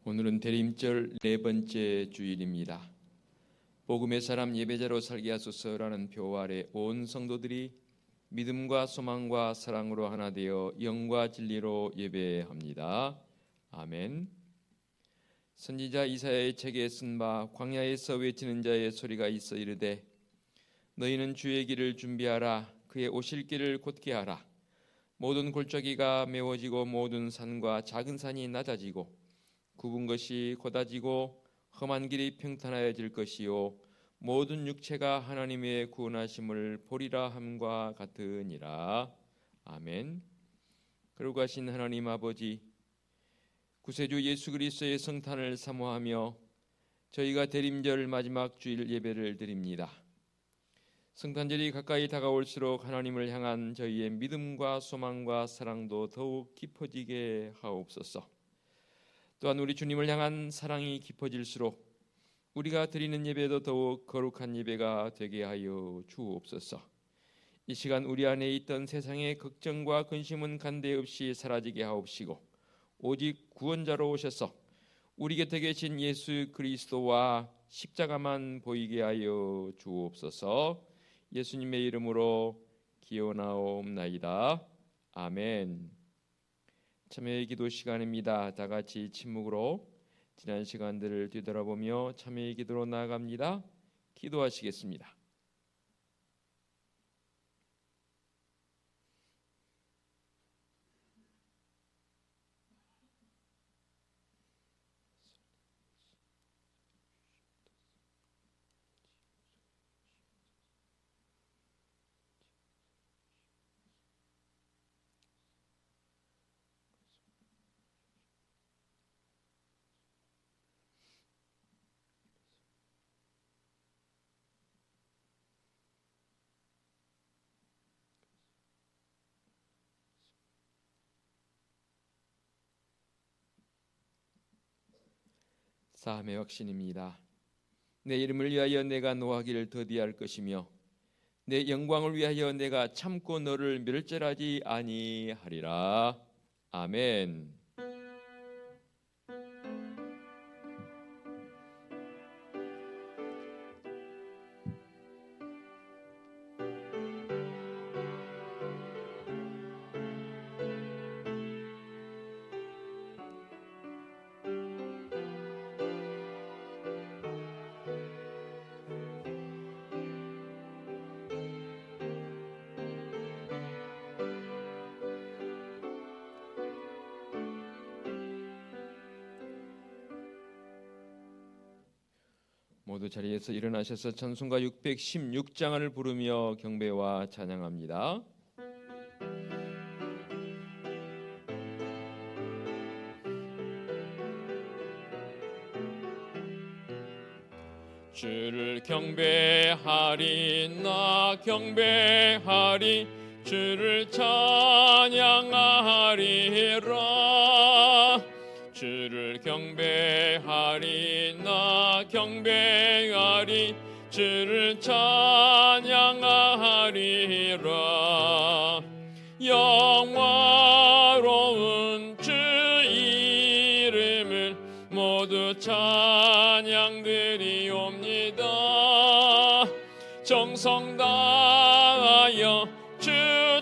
오늘은 대림절 네 번째 주일입니다. 복음의 사람 예배자로 살게 하소서라는 표 아래 온 성도들이 믿음과 소망과 사랑으로 하나 되어 영과 진리로 예배합니다. 아멘. 선지자 이사야의 책에 쓴 바 광야에서 외치는 자의 소리가 있어 이르되 너희는 주의 길을 준비하라. 그의 오실 길을 곧게 하라. 모든 골짜기가 메워지고 모든 산과 작은 산이 낮아지고 굽은 것이 곧아지고 험한 길이 평탄하여질 것이요 모든 육체가 하나님의 구원하심을 보리라 함과 같으니라. 아멘. 거룩하신 하나님 아버지, 구세주 예수 그리스도의 성탄을 사모하며 저희가 대림절 마지막 주일 예배를 드립니다. 성탄절이 가까이 다가올수록 하나님을 향한 저희의 믿음과 소망과 사랑도 더욱 깊어지게 하옵소서. 또한 우리 주님을 향한 사랑이 깊어질수록 우리가 드리는 예배도 더욱 거룩한 예배가 되게 하여 주옵소서. 이 시간 우리 안에 있던 세상의 걱정과 근심은 간대 없이 사라지게 하옵시고 오직 구원자로 오셔서 우리 곁에 계신 예수 그리스도와 십자가만 보이게 하여 주옵소서. 예수님의 이름으로 기원하옵나이다. 아멘. 참여의 기도 시간입니다. 다 같이 침묵으로 지난 시간들을 뒤돌아보며 참여의 기도로 나아갑니다. 기도하시겠습니다. 사함의 확신입니다. 내 이름을 위하여 내가 노하기를 더디할 것이며 내 영광을 위하여 내가 참고 너를 멸절하지 아니하리라. 아멘. 모두 자리에서 일어나셔서 찬송가 616장을 부르며 경배와 찬양합니다. 주를 경배하리 나 경배하리 주를 찬양하리라. 주를 경배하리 나 경배하리 주를 찬양하리라. 영화로운 주 이름을 모두 찬양드리옵니다. 정성 다하여 주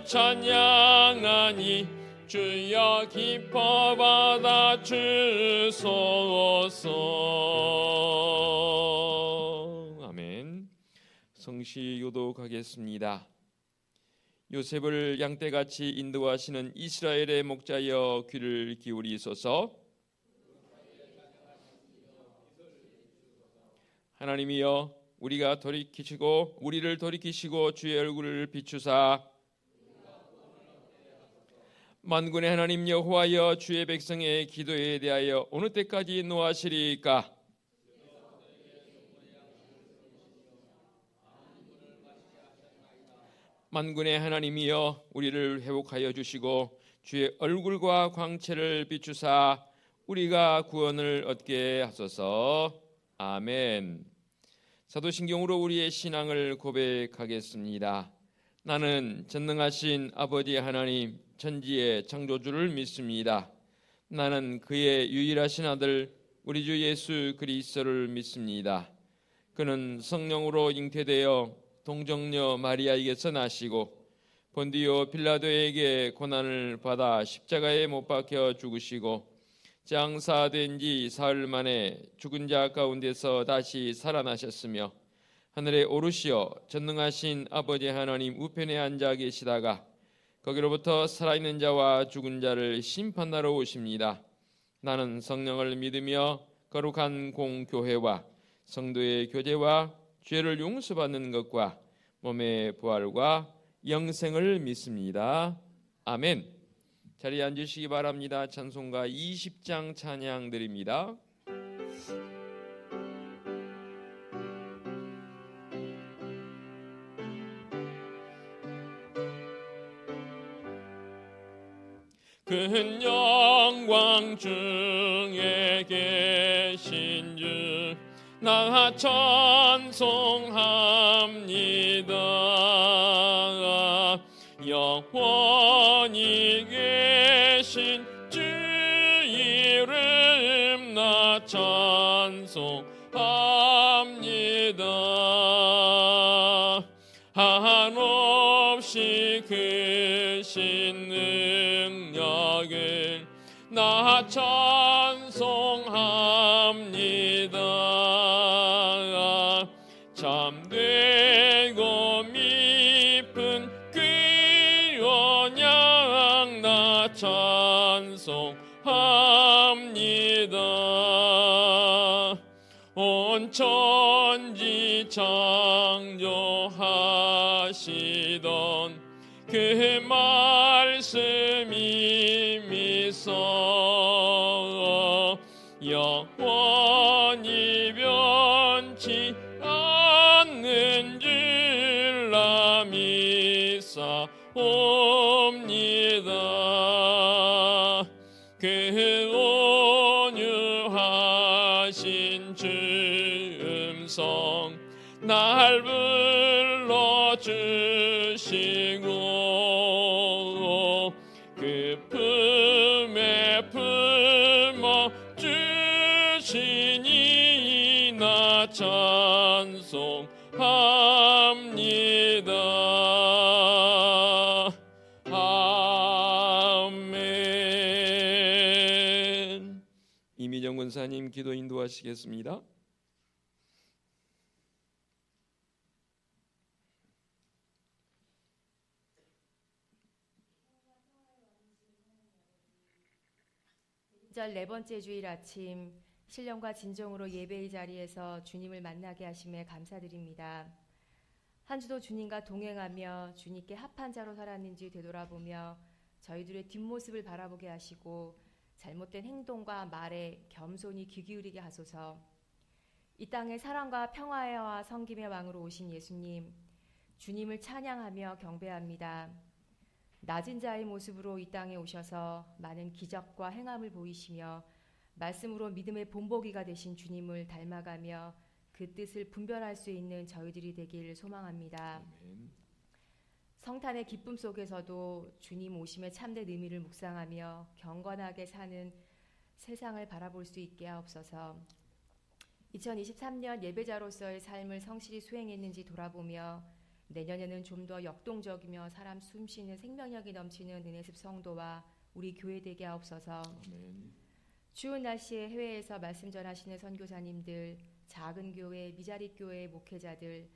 찬양하니 주여 기뻐 받아 주소서. 아멘. 성시 요독하겠습니다. 요셉을 양떼같이 인도하시는 이스라엘의 목자여 귀를 기울이소서. 하나님이여 우리를 돌이키시고 주의 얼굴을 비추사 만군의 하나님 여호와여 주의 백성의 기도에 대하여 어느 때까지 노하시리까? 만군의 하나님이여 우리를 회복하여 주시고 주의 얼굴과 광채를 비추사 우리가 구원을 얻게 하소서. 아멘. 사도신경으로 우리의 신앙을 고백하겠습니다. 나는 전능하신 아버지 하나님 천지의 창조주를 믿습니다. 나는 그의 유일하신 아들 우리 주 예수 그리스도를 믿습니다. 그는 성령으로 잉태되어 동정녀 마리아에게서 나시고 본디오 빌라도에게 고난을 받아 십자가에 못 박혀 죽으시고 장사된 지 사흘 만에 죽은 자 가운데서 다시 살아나셨으며 하늘에 오르시어 전능하신 아버지 하나님 우편에 앉아 계시다가 거기로부터 살아있는 자와 죽은 자를 심판하러 오십니다. 나는 성령을 믿으며 거룩한 공교회와 성도의 교제와 죄를 용서받는 것과 몸의 부활과 영생을 믿습니다. 아멘. 자리에 앉으시기 바랍니다. 찬송가 20장 찬양 드립니다. 큰 영광 중에 계신 주 나 찬송합니다. 영원히 계신 주 이름 나 찬송합니다. 한없이 크신 능력을 나 찬송합니다. 참되고 깊은 그 언약 나 찬송합니다. 온 천지 창조하시던 그 말씀이 미서 영원히 변치 않는 줄 믿사옵니다. 그 온유하신 주 음성 날 불러주시고 그 품에 품어 주시니 나 찬송합니다. 아멘. 이미정 권사님 기도 인도하시겠습니다. 절 네 번째 주일 아침 신령과 진정으로 예배의 자리에서 주님을 만나게 하심에 감사드립니다. 한 주도 주님과 동행하며 주님께 합한 자로 살았는지 되돌아보며 저희들의 뒷모습을 바라보게 하시고 잘못된 행동과 말에 겸손히 귀 기울이게 하소서. 이 땅에 사랑과 평화와 섬김의 왕으로 오신 예수님, 주님을 찬양하며 경배합니다. 낮은 자의 모습으로 이 땅에 오셔서 많은 기적과 행함을 보이시며 말씀으로 믿음의 본보기가 되신 주님을 닮아가며 그 뜻을 분별할 수 있는 저희들이 되길 소망합니다. 아멘. 성탄의 기쁨 속에서도 주님 오심의 참된 의미를 묵상하며 경건하게 사는 세상을 바라볼 수 있게 하옵소서. 2023년 예배자로서의 삶을 성실히 수행했는지 돌아보며 내년에는 좀 더 역동적이며 사람 숨쉬는 생명력이 넘치는 은혜습 성도와 우리 교회 되게 하옵소서. 아멘. 추운 날씨에 해외에서 말씀 전하시는 선교사님들, 작은 교회, 미자리 교회 목회자들,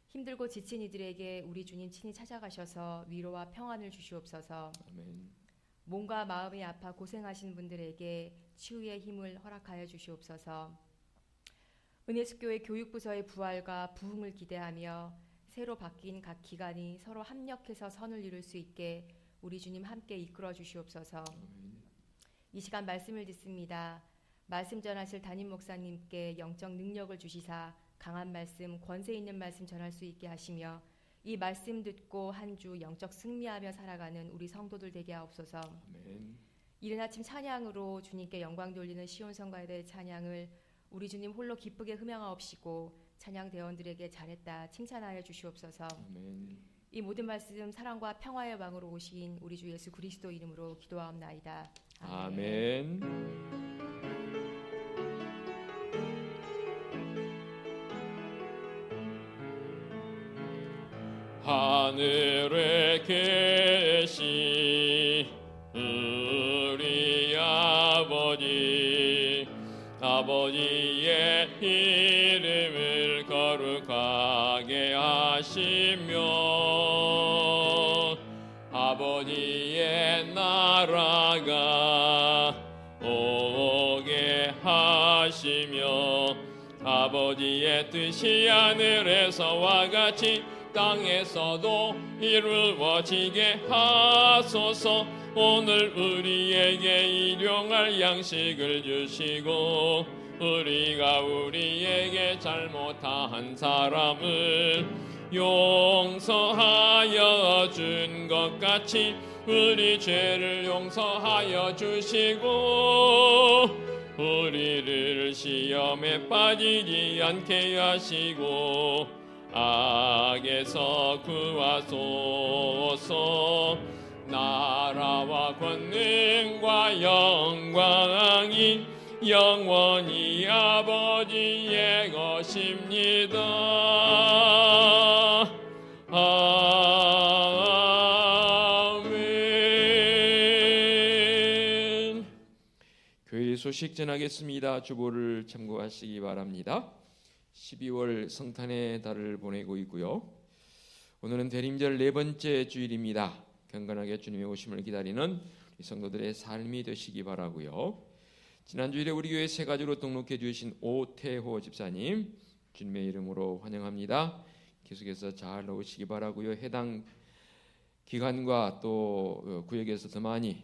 힘들고 지친 이들에게 우리 주님 친히 찾아가셔서 위로와 평안을 주시옵소서. 아멘. 몸과 마음이 아파 고생하신 분들에게 치유의 힘을 허락하여 주시옵소서. 은혜숙교회 교육부서의 부활과 부흥을 기대하며 새로 바뀐 각 기관이 서로 합력해서 선을 이룰 수 있게 우리 주님 함께 이끌어 주시옵소서. 이 시간 말씀을 듣습니다. 말씀 전하실 담임 목사님께 영적 능력을 주시사 강한 말씀, 권세 있는 말씀 전할 수 있게 하시며 이 말씀 듣고 한 주 영적 승리하며 살아가는 우리 성도들 되게 하옵소서. 아멘. 이른 아침 찬양으로 주님께 영광 돌리는 시온성가에 대해 찬양을 우리 주님 홀로 기쁘게 흠양하옵시고 찬양 대원들에게 잘했다 칭찬하여 주시옵소서. 아멘. 이 모든 말씀 사랑과 평화의 왕으로 오신 우리 주 예수 그리스도 이름으로 기도하옵나이다. 아멘. 하늘에 계신 우리 아버지의 이름을 거룩하게 하시며 아버지의 나라가 오게 하시며 아버지의 뜻이 하늘에서와 같이 땅에서도 이루어지게 하소서. 오늘 우리에게 일용할 양식을 주시고 우리가 우리에게 잘못한 사람을 용서하여 준 것 같이 우리 죄를 용서하여 주시고 우리를 시험에 빠지지 않게 하시고 악에서 구하소서. 나라와 권능과 영광이 영원히 아버지의 것입니다. 아멘. 교회 소식 전하겠습니다. 주보를 참고하시기 바랍니다. 12월 성탄의 달을 보내고 있고요. 오늘은 대림절 네 번째 주일입니다. 경건하게 주님의 오심을 기다리는 성도들의 삶이 되시기 바라고요. 지난 주일에 우리 교회 새 가지로 등록해 주신 오태호 집사님 주님의 이름으로 환영합니다. 계속해서 잘 오시기 바라고요. 해당 기관과 또 구역에서 더 많이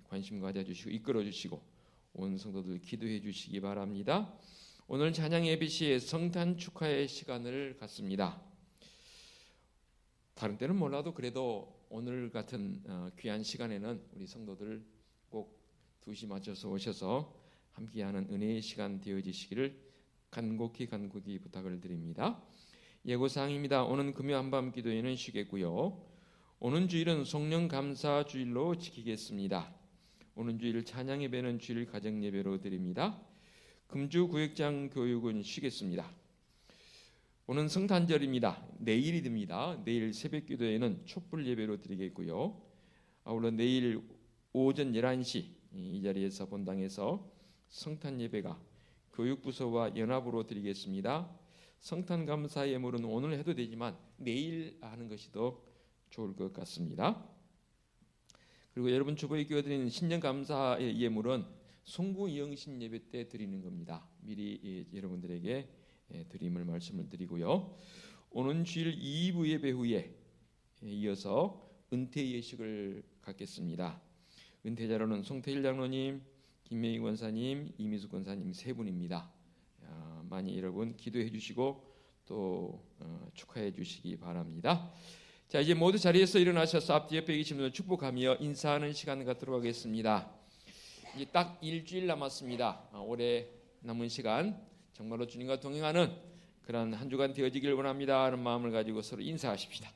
관심 가져주시고 이끌어 주시고 온 성도들 기도해 주시기 바랍니다. 오늘 찬양 예배 시에 성탄 축하의 시간을 갖습니다. 다른 때는 몰라도 그래도 오늘 같은 귀한 시간에는 우리 성도들 꼭 2시 맞춰서 오셔서 함께하는 은혜의 시간 되어지시기를 간곡히 부탁을 드립니다. 예고사항입니다. 오는 금요 한밤 기도회는 쉬겠고요. 오는 주일은 성령 감사 주일로 지키겠습니다. 오는 주일 찬양 예배는 주일 가정 예배로 드립니다. 금주 구역장 교육은 쉬겠습니다. 오는 성탄절입니다. 내일이 됩니다. 내일 새벽 기도회는 촛불 예배로 드리겠고요. 아울러 내일 오전 11시 이 자리에서 본당에서 성탄 예배가 교육부서와 연합으로 드리겠습니다. 성탄 감사 예물은 오늘 해도 되지만 내일 하는 것이 더 좋을 것 같습니다. 그리고 여러분 주보에 끼워드리는 신년 감사의 예물은 송구 이영신 예배 때 드리는 겁니다. 미리 여러분들에게 드림을 말씀을 드리고요. 오는 주일 2부 예배 후에 이어서 은퇴 예식을 갖겠습니다. 은퇴자로는 송태일 장로님, 김명희 권사님, 이미숙 권사님 세 분입니다. 많이 여러분 기도해 주시고 또 축하해 주시기 바랍니다. 자, 이제 모두 자리에서 일어나셔서 앞뒤 옆에 계신 분들 축복하며 인사하는 시간 갖도록 하겠습니다. 이제 딱 일주일 남았습니다. 올해 남은 시간 정말로 주님과 동행하는 그런 한 주간 되어지길 원합니다 하는 마음을 가지고 서로 인사하십시다.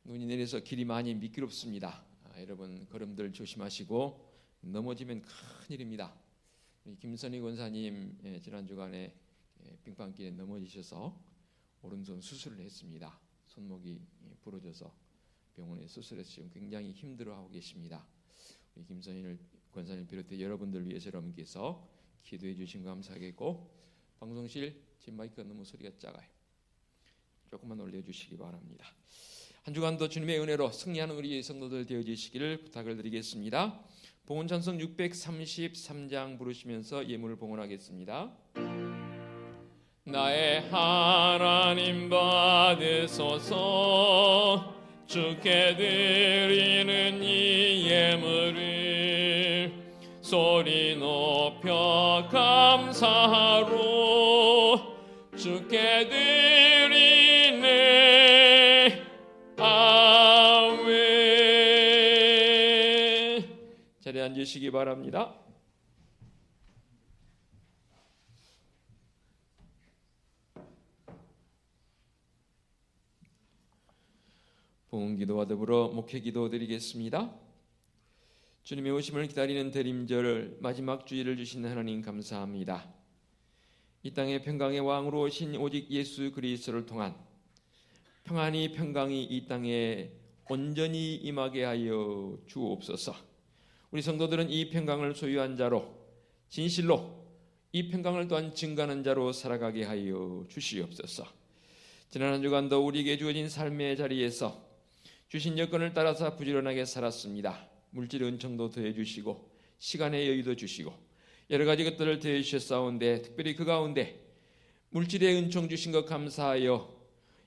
눈이 내려서 길이 많이 미끄럽습니다. 여러분 걸음들 조심하시고 넘어지면 큰일입니다. 김선희 권사님 지난 주간에 빙판길에 넘어지셔서 오른손 수술을 했습니다. 손목이 부러져서 병원에 수술해서 지금 굉장히 힘들어하고 계십니다. 우리 김선희 권사님 비롯해 여러분들 위해서 여러분께서 기도해 주신 거 감사하겠고 방송실 지금 마이크가 너무 소리가 작아요. 조금만 올려주시기 바랍니다. 한 주간도 주님의 은혜로 승리하는 우리 성도들 되어지시기를 부탁을 드리겠습니다. 봉헌찬송 633장 부르시면서 예물을 봉헌하겠습니다. 나의 하나님 받으소서 주께 드리는 이 예물을 소리 높여 감사로 주께 드리네 아멘. 자리에 앉으시기 바랍니다. 봉헌기도와 더불어 목회기도 드리겠습니다. 주님의 오심을 기다리는 대림절 마지막 주일을 주신 하나님 감사합니다. 이 땅에 평강의 왕으로 오신 오직 예수 그리스도를 통한 평안이 평강이 이 땅에 온전히 임하게 하여 주옵소서. 우리 성도들은 이 평강을 소유한 자로 진실로 이 평강을 또한 증거하는 자로 살아가게 하여 주시옵소서. 지난 한 주간도 우리에게 주어진 삶의 자리에서 주신 여건을 따라서 부지런하게 살았습니다. 물질의 은총도 더해주시고 시간의 여유도 주시고 여러 가지 것들을 더해주셨사온데 특별히 그 가운데 물질의 은총 주신 것 감사하여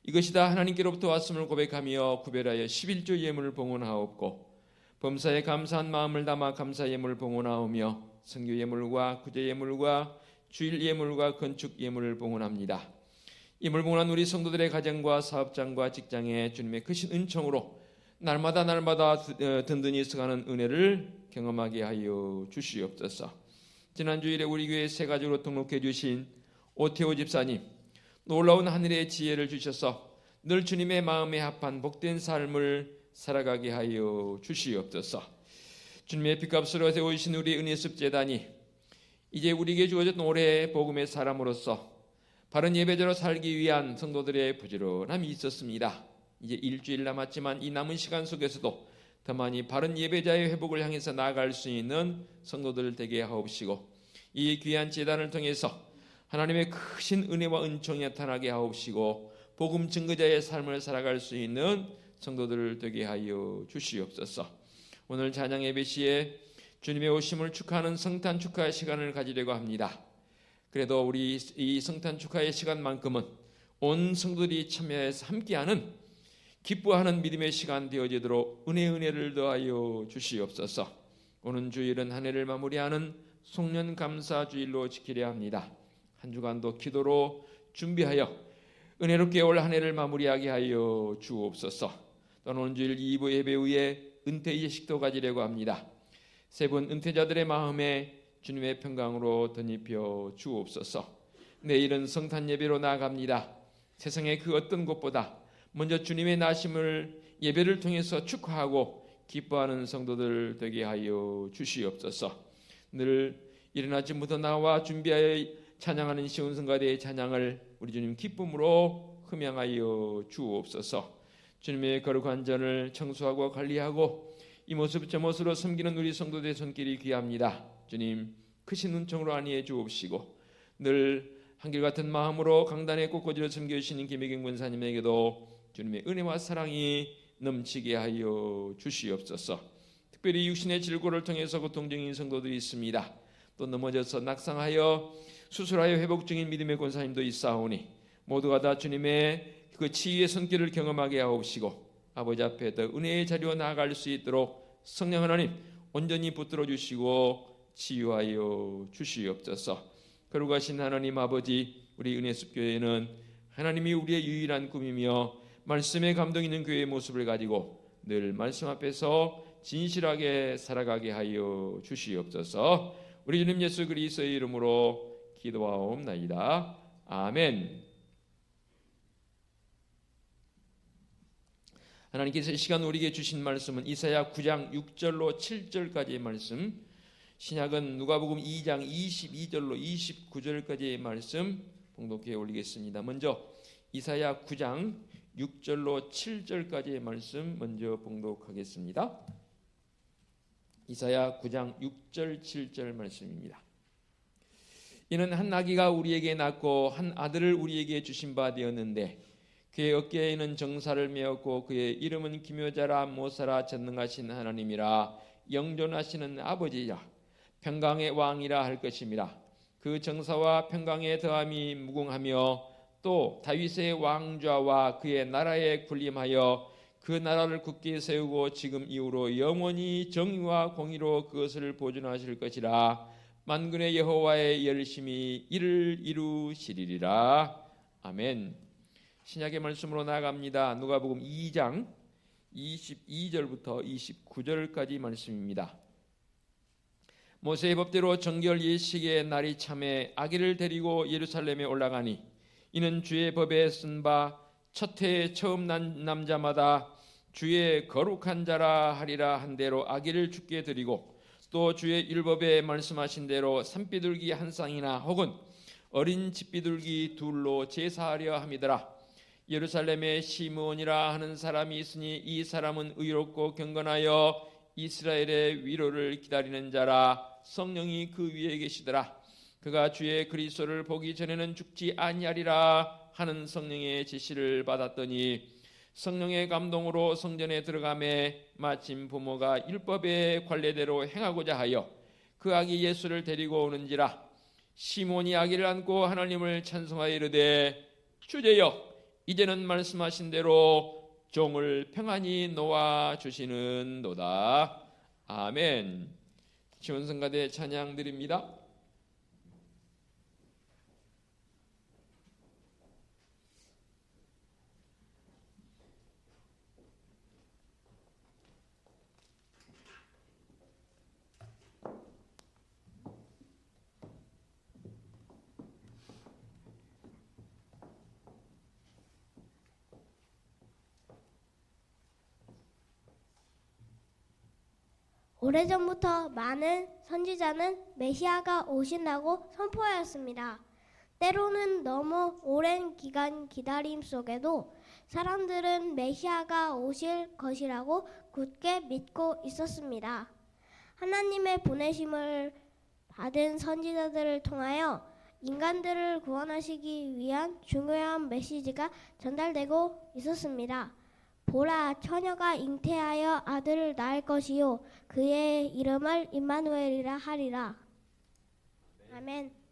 이것이 다 하나님께로부터 왔음을 고백하며 구별하여 11조 예물을 봉헌하옵고 범사에 감사한 마음을 담아 감사 예물을 봉헌하오며 선교 예물과 구제 예물과 주일 예물과 건축 예물을 봉헌합니다. 이물 봉헌한 우리 성도들의 가정과 사업장과 직장에 주님의 크신 은총으로 날마다 든든히 서가는 은혜를 경험하게 하여 주시옵소서. 지난 주일에 우리 교회 새 가족으로 등록해 주신 오태호 집사님, 놀라운 하늘의 지혜를 주셔서 늘 주님의 마음에 합한 복된 삶을 살아가게 하여 주시옵소서. 주님의 핏값으로 세우신 우리 은혜습 재단이 이제 우리에게 주어진 올해 복음의 사람으로서 바른 예배자로 살기 위한 성도들의 부지런함이 있었습니다. 이제 일주일 남았지만 이 남은 시간 속에서도 더 많이 바른 예배자의 회복을 향해서 나아갈 수 있는 성도들 되게 하옵시고 이 귀한 재단을 통해서 하나님의 크신 은혜와 은총이 나타나게 하옵시고 복음 증거자의 삶을 살아갈 수 있는 성도들 되게 하여 주시옵소서. 오늘 찬양 예배 시에 주님의 오심을 축하하는 성탄 축하 시간을 가지려고 합니다. 그래도 우리 이 성탄 축하의 시간만큼은 온 성도들이 참여해서 함께하는 기뻐하는 믿음의 시간 되어지도록 은혜를 더하여 주시옵소서. 오는 주일은 한 해를 마무리하는 송년 감사 주일로 지키려 합니다. 한 주간도 기도로 준비하여 은혜롭게 올 한 해를 마무리하게 하여 주옵소서. 또는 오는 주일 2부 예배 후에 은퇴 예식도 가지려고 합니다. 세 분 은퇴자들의 마음에 주님의 평강으로 덧입혀 주옵소서. 내일은 성탄 예배로 나아갑니다. 세상의 그 어떤 곳보다 먼저 주님의 나심을 예배를 통해서 축하하고 기뻐하는 성도들 되게 하여 주시옵소서. 늘 이른 아침부터 나와 준비하여 찬양하는 시온성가대의 찬양을 우리 주님 기쁨으로 흠양하여 주옵소서. 주님의 거룩한 전을 청소하고 관리하고 이 모습 저 모습으로 섬기는 우리 성도들의 손길이 귀합니다. 주님 크신 은총으로 안위해 주옵시고 늘 한결같은 마음으로 강단에 꽃꽂이로 섬겨주시는 김혜경 권사님에게도 주님의 은혜와 사랑이 넘치게 하여 주시옵소서. 특별히 육신의 질고를 통해서 고통 중인 성도들이 있습니다. 또 넘어져서 낙상하여 수술하여 회복 중인 믿음의 권사님도 있사오니 모두가 다 주님의 그 치유의 손길을 경험하게 하옵시고 아버지 앞에 더 은혜의 자리로 나아갈 수 있도록 성령 하나님 온전히 붙들어 주시고 치유하여 주시옵소서. 거룩하신 하나님 아버지, 우리 은혜숲교회는 하나님이 우리의 유일한 꿈이며 말씀에 감동 있는 교회의 모습을 가지고 늘 말씀 앞에서 진실하게 살아가게 하여 주시옵소서. 우리 주님 예수 그리스도의 이름으로 기도하옵나이다. 아멘. 하나님께서 이 시간 우리에게 주신 말씀은 이사야 9장 6절로 7절까지의 말씀, 신약은 누가복음 2장 22절로 29절까지의 말씀 봉독해 올리겠습니다. 먼저 이사야 9장 6절로 7절까지의 말씀 먼저 봉독하겠습니다. 이사야 9장 6절 7절 말씀입니다. 이는 한 아기가 우리에게 낳고 한 아들을 우리에게 주신 바 되었는데 그의 어깨에는 정사를 메었고 그의 이름은 기묘자라 모사라 전능하신 하나님이라 영존하시는 아버지야 평강의 왕이라 할 것임이라. 그 정사와 평강의 더함이 무궁하며 또 다윗의 왕좌와 그의 나라에 군림하여 그 나라를 굳게 세우고 지금 이후로 영원히 정의와 공의로 그것을 보존하실 것이라. 만군의 여호와의 열심히 이를 이루시리라. 아멘. 신약의 말씀으로 나아갑니다. 누가복음 2장 22절부터 29절까지 말씀입니다. 모세의 법대로 정결 예식의 날이 참에 아기를 데리고 예루살렘에 올라가니 이는 주의 법에 쓴 바 첫 해에 처음 난 남자마다 주의 거룩한 자라 하리라 한 대로 아기를 주께 드리고 또 주의 율법에 말씀하신 대로 산비둘기 한 쌍이나 혹은 어린 집비둘기 둘로 제사하려 함이더라. 예루살렘에 시므온이라 하는 사람이 있으니 이 사람은 의롭고 경건하여 이스라엘의 위로를 기다리는 자라. 성령이 그 위에 계시더라. 그가 주의 그리스도를 보기 전에는 죽지 아니하리라 하는 성령의 지시를 받았더니 성령의 감동으로 성전에 들어가매 마침 부모가 율법의 관례대로 행하고자 하여 그 아기 예수를 데리고 오는지라. 시몬이 아기를 안고 하나님을 찬송하여 이르되 주제여 이제는 말씀하신 대로 종을 평안히 놓아 주시는도다. 아멘. 지원성가대 찬양 드립니다. 오래전부터 많은 선지자는 메시아가 오신다고 선포하였습니다. 때로는 너무 오랜 기간 기다림 속에도 사람들은 메시아가 오실 것이라고 굳게 믿고 있었습니다. 하나님의 보내심을 받은 선지자들을 통하여 인간들을 구원하시기 위한 중요한 메시지가 전달되고 있었습니다. 보라, 처녀가 잉태하여 아들을 낳을 것이요 그의 이름을 임마누엘이라 하리라. 아멘.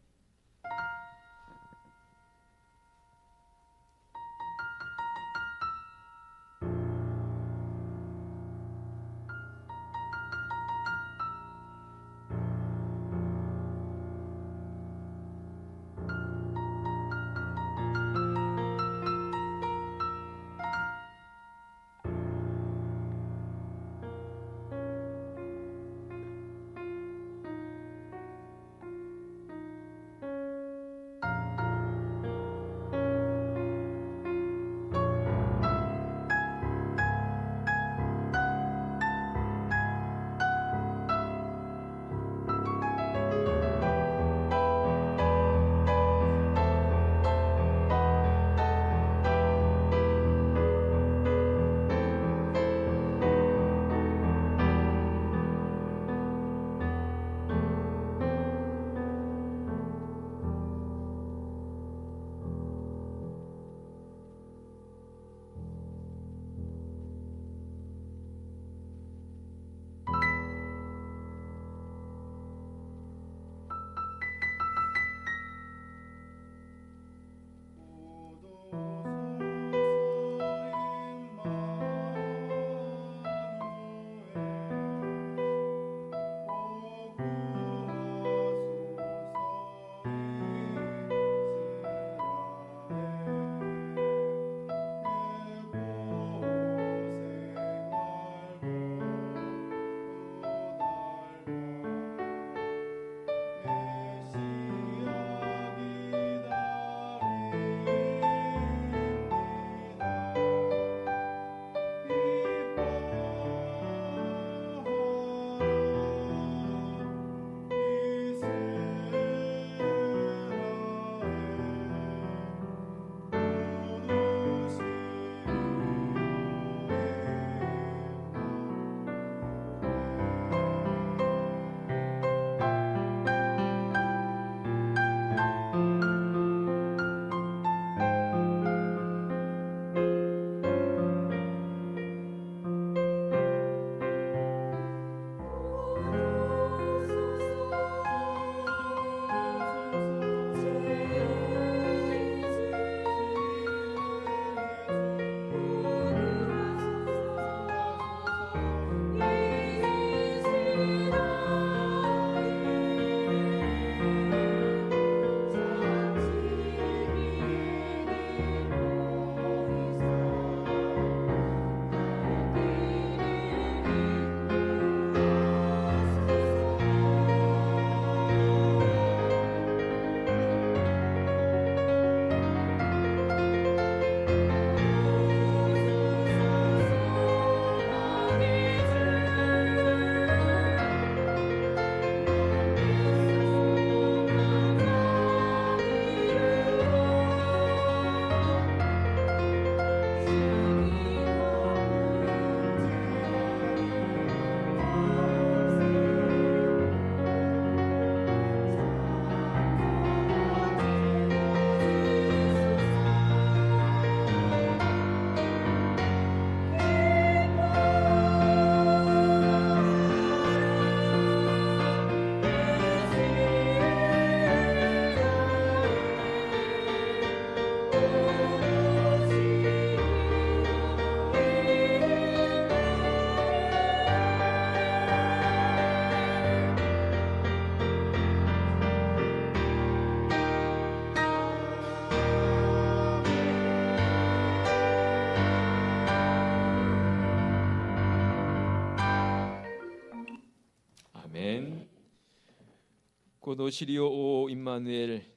곧 오시리오 오 임마누엘,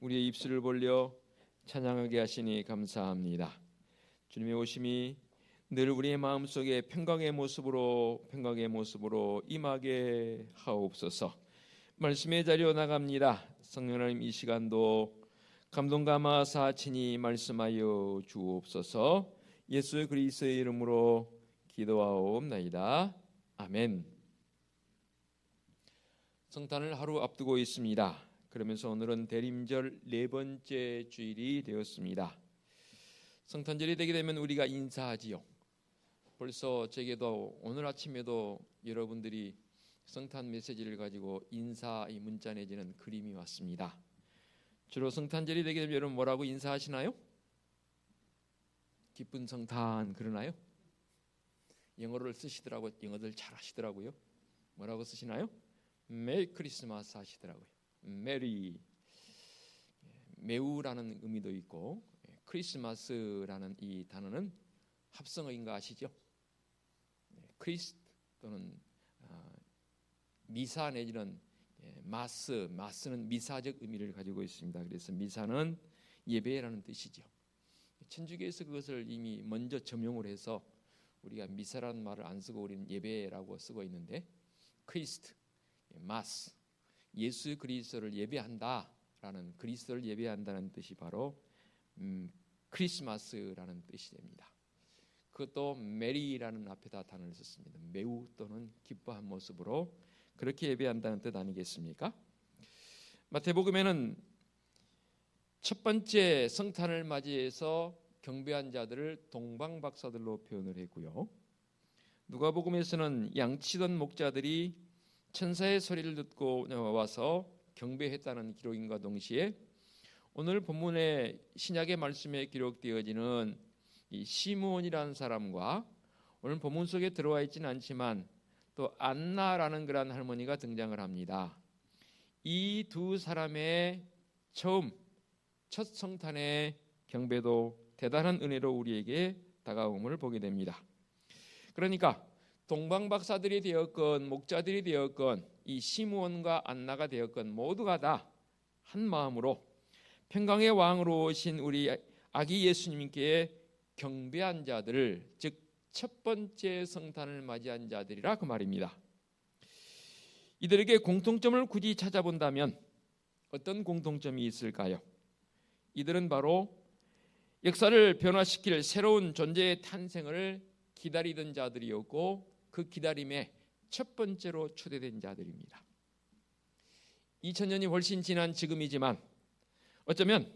우리의 입술을 벌려 찬양하게 하시니 감사합니다. 주님의 오심이 늘 우리의 마음속에 평강의 모습으로 임하게 하옵소서. 말씀의 자리로 나갑니다. 성령 하나님, 이 시간도 감동과 마사 친히 말씀하여 주옵소서. 예수 그리스도의 이름으로 기도하옵나이다. 아멘. 성탄을 하루 앞두고 있습니다. 그러면서 오늘은 대림절 4번째 주일이 되었습니다. 성탄절이 되게 되면 우리가 인사하지요. 벌써 제게도 오늘 아침에도 여러분들이 성탄 메시지를 가지고 인사의 문자 내지는 그림이 왔습니다. 주로 성탄절이 되게 되면 여러분 뭐라고 인사하시나요? 기쁜 성탄 그러나요? 영어를 쓰시더라고요. 영어들 잘 하시더라고요. 뭐라고 쓰시나요? 메리 크리스마스 하시더라고요. 메리, 매우라는 의미도 있고 크리스마스라는 이 단어는 합성어인가 아시죠? 크리스 또는 미사 내지는 마스는 미사적 의미를 가지고 있습니다. 그래서 미사는 예배라는 뜻이죠. 천주교에서 그것을 이미 먼저 점용을 해서 우리가 미사라는 말을 안 쓰고 우리는 예배라고 쓰고 있는데, 크리스트, 마스, 예수 그리스도를 예배한다라는, 그리스도를 예배한다는 뜻이 바로 크리스마스라는 뜻이 됩니다. 그것도 메리라는 앞에다 단어를 썼습니다. 매우 또는 기뻐한 모습으로 그렇게 예배한다는 뜻 아니겠습니까? 마태복음에는 첫 번째 성탄을 맞이해서 경배한 자들을 동방박사들로 표현을 했고요. 누가복음에서는 양치던 목자들이 천사의 소리를 듣고 와서 경배했다는 기록인과 동시에 오늘 본문의 신약의 말씀에 기록되어지는 이 시므온이라는 사람과 오늘 본문 속에 들어와 있지는 않지만 또 안나라는 그런 할머니가 등장을 합니다. 이 두 사람의 첫 성탄의 경배도 대단한 은혜로 우리에게 다가옴을 보게 됩니다. 그러니까 동방박사들이 되었건 목자들이 되었건 이 시므온과 안나가 되었건 모두가 다 한 마음으로 평강의 왕으로 오신 우리 아기 예수님께 경배한 자들을, 즉 첫 번째 성탄을 맞이한 자들이라 그 말입니다. 이들에게 공통점을 굳이 찾아본다면 어떤 공통점이 있을까요? 이들은 바로 역사를 변화시킬 새로운 존재의 탄생을 기다리던 자들이었고 그 기다림에 첫 번째로 초대된 자들입니다. 2000년이 훨씬 지난 지금이지만 어쩌면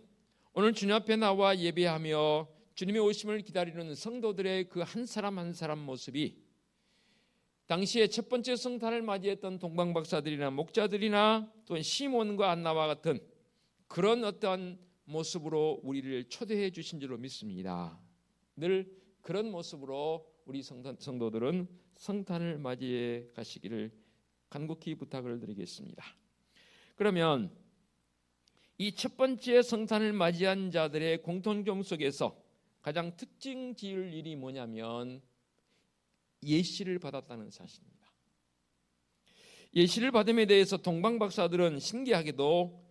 오늘 주님 앞에 나와 예배하며 주님의 오심을 기다리는 성도들의 그 한 사람 한 사람 모습이 당시에 첫 번째 성탄을 맞이했던 동방박사들이나 목자들이나 또는 시몬과 안나와 같은 그런 어떠한 모습으로 우리를 초대해 주신 줄로 믿습니다. 늘 그런 모습으로 우리 성도들은 성탄을 맞이해 가시기를 간곡히 부탁을 드리겠습니다. 그러면 이 첫 번째 성탄을 맞이한 자들의 공통점 속에서 가장 특징 지을 일이 뭐냐면 예시를 받았다는 사실입니다. 예시를 받음에 대해서 동방박사들은 신기하게도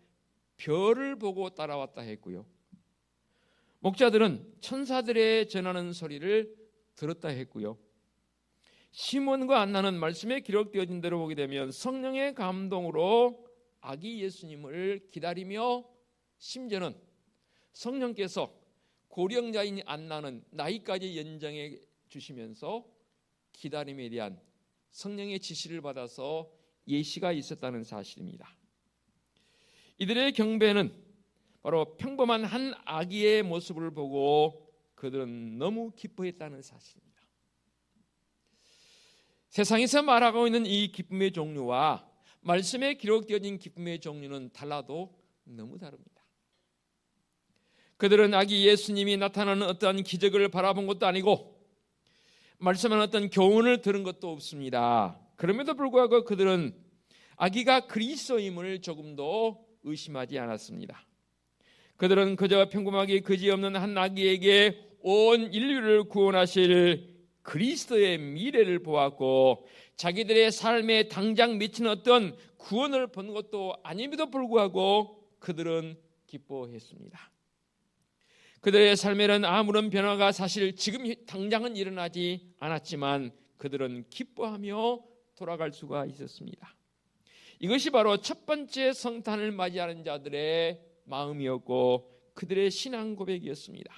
별을 보고 따라왔다 했고요. 목자들은 천사들의 전하는 소리를 들었다 했고요. 시몬과 안나는 말씀에 기록되어진 대로 보게 되면 성령의 감동으로 아기 예수님을 기다리며 심지어는 성령께서 고령자인 안나는 나이까지 연장해 주시면서 기다림에 대한 성령의 지시를 받아서 예시가 있었다는 사실입니다. 이들의 경배는 바로 평범한 한 아기의 모습을 보고 그들은 너무 기뻐했다는 사실입니다. 세상에서 말하고 있는 이 기쁨의 종류와 말씀에 기록되어진 기쁨의 종류는 달라도 너무 다릅니다. 그들은 아기 예수님이 나타나는 어떠한 기적을 바라본 것도 아니고 말씀하는 어떤 교훈을 들은 것도 없습니다. 그럼에도 불구하고 그들은 아기가 그리스도임을 조금도 의심하지 않았습니다. 그들은 그저 평범하게 그지없는 한 아기에게 온 인류를 구원하실 그리스도의 미래를 보았고 자기들의 삶에 당장 미치는 어떤 구원을 본 것도 아님에도 불구하고 그들은 기뻐했습니다. 그들의 삶에는 아무런 변화가 사실 지금 당장은 일어나지 않았지만 그들은 기뻐하며 돌아갈 수가 있었습니다. 이것이 바로 첫 번째 성탄을 맞이하는 자들의 마음이었고 그들의 신앙 고백이었습니다.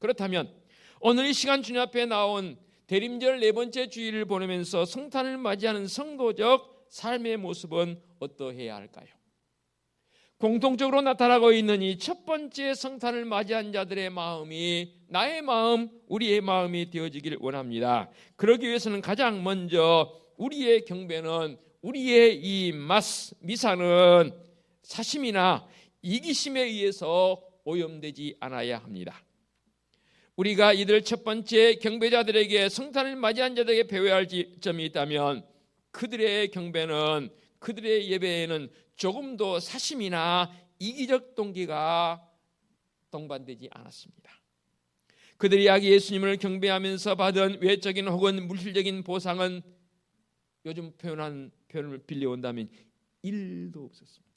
그렇다면 오늘 이 시간 주님 앞에 나온 대림절 네 번째 주일을 보내면서 성탄을 맞이하는 성도적 삶의 모습은 어떠해야 할까요? 공통적으로 나타나고 있는 이 첫 번째 성탄을 맞이한 자들의 마음이 나의 마음, 우리의 마음이 되어지길 원합니다. 그러기 위해서는 가장 먼저 우리의 경배는, 우리의 이 미사는 사심이나 이기심에 의해서 오염되지 않아야 합니다. 우리가 이들 첫 번째 경배자들에게 성탄을 맞이한 자들에게 배워야 할 점이 있다면 그들의 경배는, 그들의 예배에는 조금도 사심이나 이기적 동기가 동반되지 않았습니다. 그들이 아기 예수님을 경배하면서 받은 외적인 혹은 물질적인 보상은 요즘 표현을 빌려온다면 1도 없었습니다.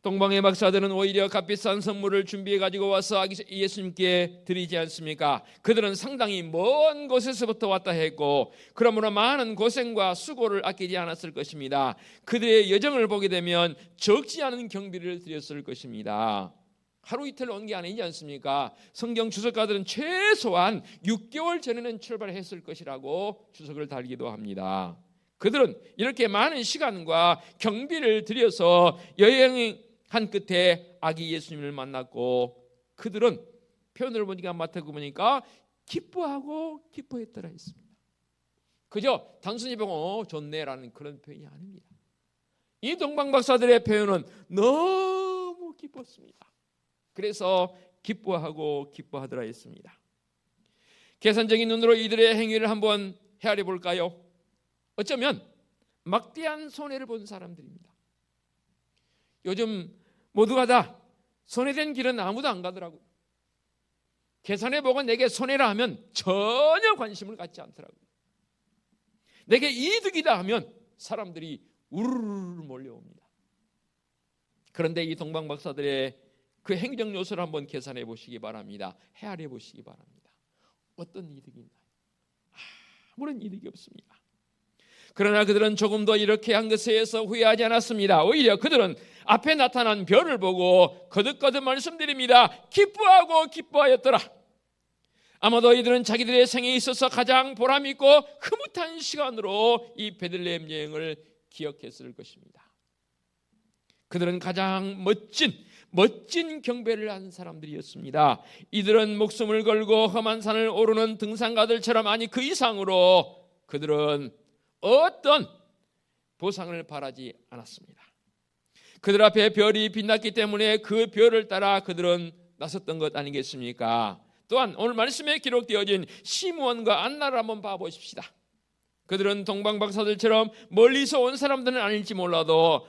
동방의 박사들은 오히려 값비싼 선물을 준비해 가지고 와서 아기 예수님께 드리지 않습니까? 그들은 상당히 먼 곳에서부터 왔다 했고 그러므로 많은 고생과 수고를 아끼지 않았을 것입니다. 그들의 여정을 보게 되면 적지 않은 경비를 드렸을 것입니다. 하루 이틀 온 게 아니지 않습니까? 성경 주석가들은 최소한 6개월 전에는 출발했을 것이라고 주석을 달기도 합니다. 그들은 이렇게 많은 시간과 경비를 들여서 여행한 끝에 아기 예수님을 만났고 그들은 표현을 보니까 마태복음 보니까 기뻐하고 기뻐했더라 했습니다. 그저 단순히 보고 좋네라는 그런 표현이 아닙니다. 이 동방박사들의 표현은 너무 기뻤습니다. 그래서 기뻐하고 기뻐하더라 했습니다. 계산적인 눈으로 이들의 행위를 한번 헤아려 볼까요? 어쩌면 막대한 손해를 본 사람들입니다. 요즘 모두가 다 손해된 길은 아무도 안 가더라고요. 계산해보고 내게 손해라 하면 전혀 관심을 갖지 않더라고요. 내게 이득이다 하면 사람들이 우르르 몰려옵니다. 그런데 이 동방박사들의 그 행정 요소를 한번 계산해 보시기 바랍니다. 헤아려 보시기 바랍니다. 어떤 이득이 있나요? 아무런 이득이 없습니다. 그러나 그들은 조금 더 이렇게 한 것에 대해서 후회하지 않았습니다. 오히려 그들은 앞에 나타난 별을 보고 거듭거듭 말씀드립니다. 기뻐하고 기뻐하였더라. 아마도 이들은 자기들의 생에 있어서 가장 보람있고 흐뭇한 시간으로 이 베들레헴 여행을 기억했을 것입니다. 그들은 가장 멋진 경배를 한 사람들이었습니다. 이들은 목숨을 걸고 험한 산을 오르는 등산가들처럼 아니 그 이상으로 그들은 어떤 보상을 바라지 않았습니다. 그들 앞에 별이 빛났기 때문에 그 별을 따라 그들은 나섰던 것 아니겠습니까? 또한 오늘 말씀에 기록되어진 시므온과 안나를 한번 봐보십시다. 그들은 동방박사들처럼 멀리서 온 사람들은 아닐지 몰라도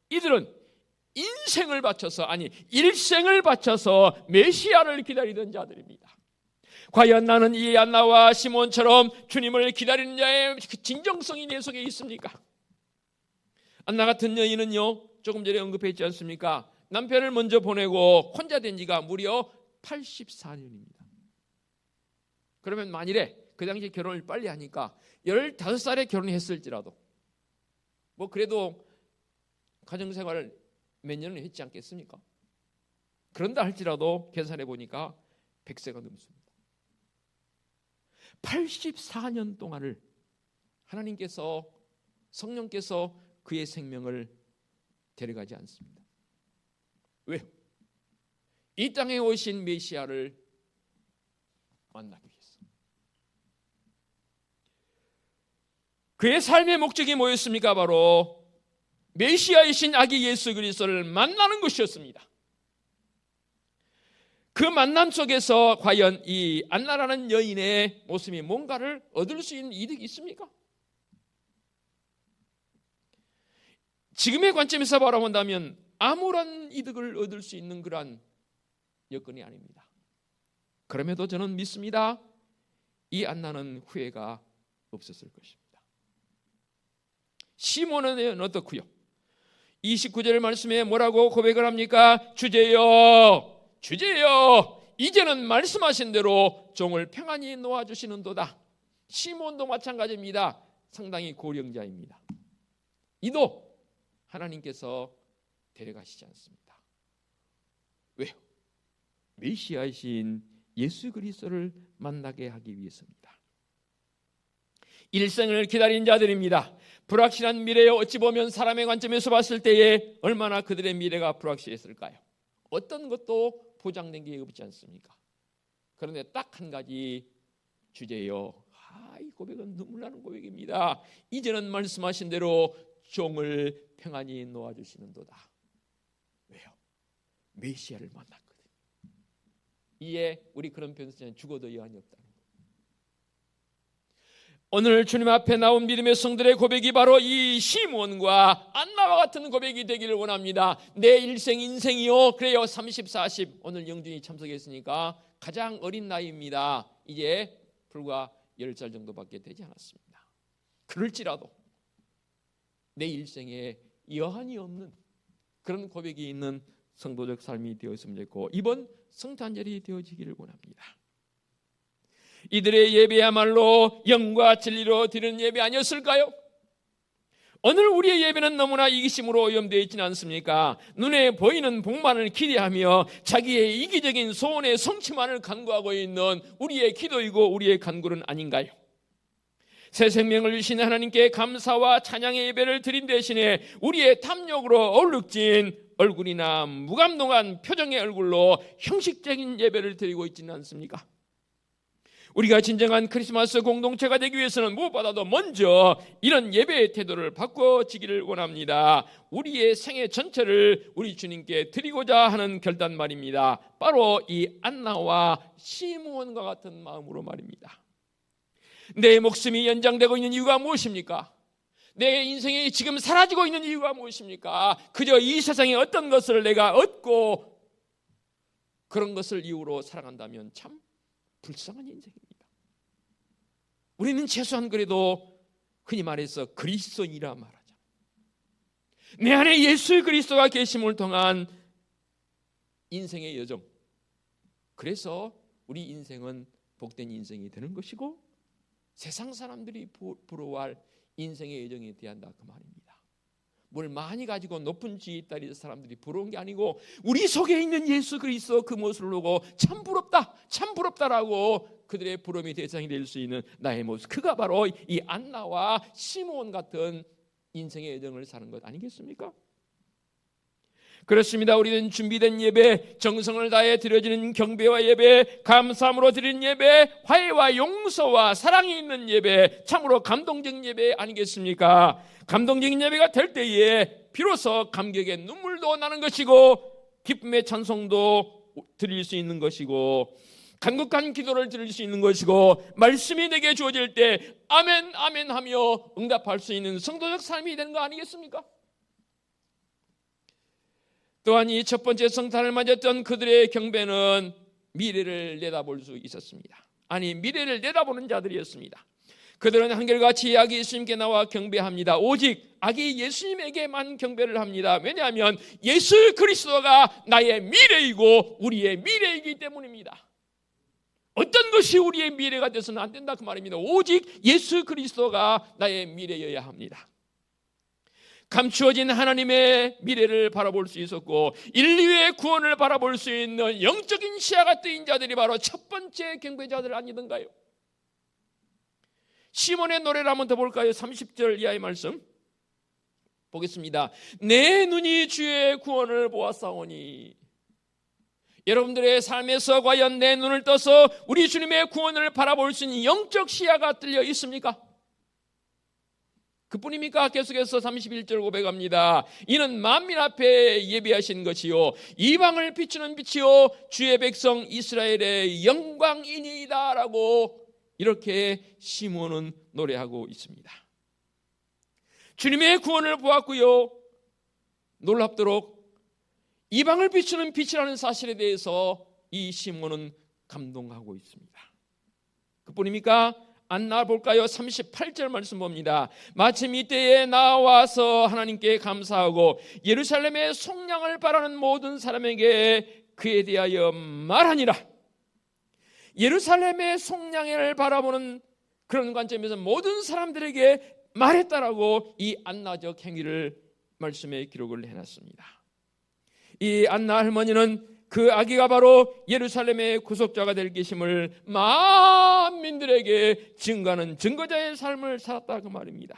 이들은 인생을 바쳐서 아니 일생을 바쳐서 메시아를 기다리던 자들입니다. 과연 나는 이 안나와 시몬처럼 주님을 기다리는 자의 진정성이 내 속에 있습니까? 안나 같은 여인은요, 조금 전에 언급했지 않습니까? 남편을 먼저 보내고 혼자 된 지가 무려 84년입니다. 그러면 만일에 그 당시 결혼을 빨리 하니까 15살에 결혼했을지라도 뭐 그래도 가정생활을 몇 년을 했지 않겠습니까? 그런다 할지라도 계산해 보니까 100세가 넘습니다. 84년 동안을 하나님께서 성령께서 그의 생명을 데려가지 않습니다. 왜요? 이 땅에 오신 메시아를 만나기 위해서. 그의 삶의 목적이 뭐였습니까? 바로 메시아이신 아기 예수 그리스도를 만나는 것이었습니다. 그 만남 속에서 과연 이 안나라는 여인의 모습이 뭔가를 얻을 수 있는 이득이 있습니까? 지금의 관점에서 바라본다면 아무런 이득을 얻을 수 있는 그러한 여건이 아닙니다. 그럼에도 저는 믿습니다. 이 안나는 후회가 없었을 것입니다. 시몬은 어떻고요? 29절 말씀에 뭐라고 고백을 합니까? 주제여, 주제여, 이제는 말씀하신 대로 종을 평안히 놓아주시는도다. 시몬도 마찬가지입니다. 상당히 고령자입니다. 이도 하나님께서 데려가시지 않습니다. 왜요? 메시아이신 예수 그리스도를 만나게 하기 위해서입니다. 일생을 기다린 자들입니다. 불확실한 미래에 어찌 보면 사람의 관점에서 봤을 때에 얼마나 그들의 미래가 불확실했을까요? 어떤 것도 보장된 게 없지 않습니까? 그런데 딱 한 가지, 주제요, 이 고백은 눈물 나는 고백입니다. 이제는 말씀하신 대로 종을 평안히 놓아주시는도다. 왜요? 메시아를 만났거든요. 이에 우리 그런 편에서는 죽어도 여한이 없다는 거예요. 오늘 주님 앞에 나온 믿음의 성들의 고백이 바로 이 시몬과 안나와 같은 고백이 되기를 원합니다. 내 일생 인생이요, 그래요, 30, 40 오늘 영준이 참석했으니까 가장 어린 나이입니다. 이제 불과 10살 정도밖에 되지 않았습니다. 그럴지라도 내 일생에 여한이 없는 그런 고백이 있는 성도적 삶이 되었으면 좋겠고, 이번 성탄절이 되어지기를 원합니다. 이들의 예배야말로 영과 진리로 드리는 예배 아니었을까요? 오늘 우리의 예배는 너무나 이기심으로 오염되어 있지는 않습니까? 눈에 보이는 복만을 기대하며 자기의 이기적인 소원의 성취만을 간구하고 있는 우리의 기도이고 우리의 간구는 아닌가요? 새 생명을 주신 하나님께 감사와 찬양의 예배를 드린 대신에 우리의 탐욕으로 얼룩진 얼굴이나 무감동한 표정의 얼굴로 형식적인 예배를 드리고 있지는 않습니까? 우리가 진정한 크리스마스 공동체가 되기 위해서는 무엇보다도 먼저 이런 예배의 태도를 바꿔지기를 원합니다. 우리의 생애 전체를 우리 주님께 드리고자 하는 결단 말입니다. 바로 이 안나와 시므온과 같은 마음으로 말입니다. 내 목숨이 연장되고 있는 이유가 무엇입니까? 내 인생이 지금 사라지고 있는 이유가 무엇입니까? 그저 이 세상에 어떤 것을 내가 얻고 그런 것을 이유로 살아간다면 참 불쌍한 인생입니다. 우리는 최소한 그래도 흔히 말해서 그리스도인이라 말하자. 내 안에 예수 그리스도가 계심을 통한 인생의 여정, 그래서 우리 인생은 복된 인생이 되는 것이고 세상 사람들이 부러워할 인생의 여정에 대한다, 그 말입니다. 뭘 많이 가지고 높은 지위에 있다리 사람들이 부러운 게 아니고 우리 속에 있는 예수 그리스도 그 모습을 보고 참 부럽다, 참 부럽다라고 그들의 부러움의 대상이 될 수 있는 나의 모습, 그가 바로 이 안나와 시므온 같은 인생의 여정을 사는 것 아니겠습니까? 그렇습니다. 우리는 준비된 예배, 정성을 다해 드려지는 경배와 예배, 감사함으로 드리는 예배, 화해와 용서와 사랑이 있는 예배, 참으로 감동적인 예배 아니겠습니까? 감동적인 예배가 될 때에 비로소 감격의 눈물도 나는 것이고 기쁨의 찬송도 드릴 수 있는 것이고 간곡한 기도를 드릴 수 있는 것이고 말씀이 내게 주어질 때 아멘 아멘 하며 응답할 수 있는 성도적 삶이 되는 거 아니겠습니까? 또한 이 첫 번째 성탄을 맞았던 그들의 경배는 미래를 내다볼 수 있었습니다. 아니, 미래를 내다보는 자들이었습니다. 그들은 한결같이 아기 예수님께 나와 경배합니다. 오직 아기 예수님에게만 경배를 합니다. 왜냐하면 예수 그리스도가 나의 미래이고 우리의 미래이기 때문입니다. 어떤 것이 우리의 미래가 돼서는 안 된다, 그 말입니다. 오직 예수 그리스도가 나의 미래여야 합니다. 감추어진 하나님의 미래를 바라볼 수 있었고 인류의 구원을 바라볼 수 있는 영적인 시야가 뜨인 자들이 바로 첫 번째 경배자들 아니던가요? 시몬의 노래를 한번 더 볼까요? 30절 이하의 말씀 보겠습니다. 내 눈이 주의 구원을 보았사오니. 여러분들의 삶에서 과연 내 눈을 떠서 우리 주님의 구원을 바라볼 수 있는 영적 시야가 뚫려 있습니까? 그뿐입니까? 계속해서 31절 고백합니다. 이는 만민 앞에 예비하신 것이요 이방을 비추는 빛이요 주의 백성 이스라엘의 영광이니이다 라고 이렇게 시몬은 노래하고 있습니다. 주님의 구원을 보았고요, 놀랍도록 이방을 비추는 빛이라는 사실에 대해서 이 시몬은 감동하고 있습니다. 그뿐입니까? 안 나볼까요? 38절 말씀 봅니다. 마침 이때에 나와서 하나님께 감사하고 예루살렘의 속량을 바라는 모든 사람에게 그에 대하여 말하니라. 예루살렘의 속량을 바라보는 그런 관점에서 모든 사람들에게 말했다라고 이 안나적 행위를 말씀에 기록을 해놨습니다. 이 안나 할머니는 그 아기가 바로 예루살렘의 구속자가 될 것임을 만민들에게 증거하는 증거자의 삶을 살았다 그 말입니다.